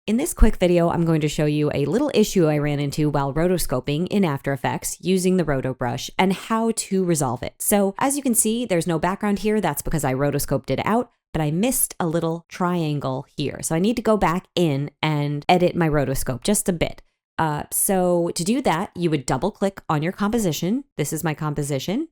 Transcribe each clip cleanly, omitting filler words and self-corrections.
In this quick video, I'm going to show you a little issue I ran into while rotoscoping in After Effects using the Roto Brush and how to resolve it. So as you can see, there's no background here. That's because I rotoscoped it out, but I missed a little triangle here. So I need to go back in and edit my rotoscope just a bit. So to do that, you would double click on your composition. This is my composition.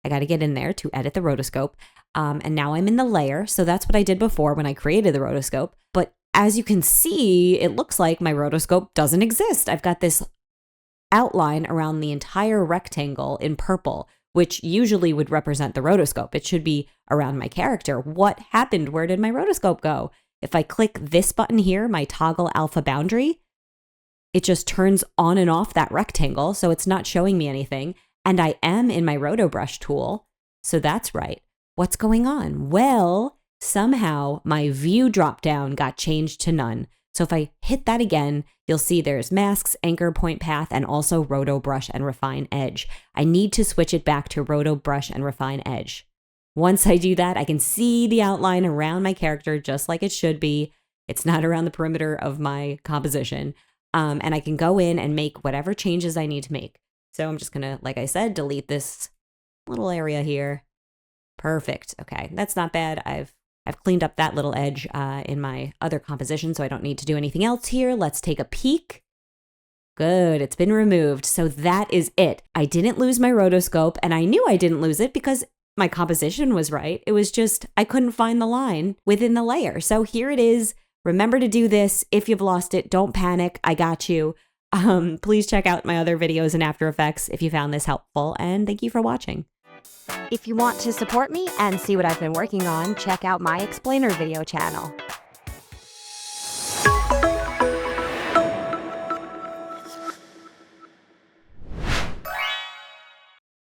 I got to get in there to edit the rotoscope. And now I'm in the layer. So that's what I did before when I created the rotoscope. But as you can see, it looks like my rotoscope doesn't exist. I've got this outline around the entire rectangle in purple, which usually would represent the rotoscope. It should be around my character. What happened? Where did my rotoscope go? If I click this button here, my toggle alpha boundary, it just turns on and off that rectangle, so it's not showing me anything. And I am in my Roto Brush tool, so that's right. What's going on? Well, somehow my view dropdown got changed to none. So if I hit that again, you'll see there's masks, anchor, point path, and also Roto Brush and refine edge. I need to switch it back to Roto Brush and refine edge. Once I do that, I can see the outline around my character just like it should be. It's not around the perimeter of my composition. And I can go in and make whatever changes I need to make. So I'm just gonna, like I said, delete this little area here. Perfect. Okay, that's not bad. I've cleaned up that little edge in my other composition, so I don't need to do anything else here. Let's take a peek. Good, it's been removed. So that is it. I didn't lose my rotoscope, and I knew I didn't lose it because my composition was right. It was just, I couldn't find the line within the layer. So here it is. Remember to do this. If you've lost it, don't panic. I got you. Please check out my other videos in After Effects if you found this helpful, and thank you for watching. If you want to support me and see what I've been working on, check out my Explainer video channel.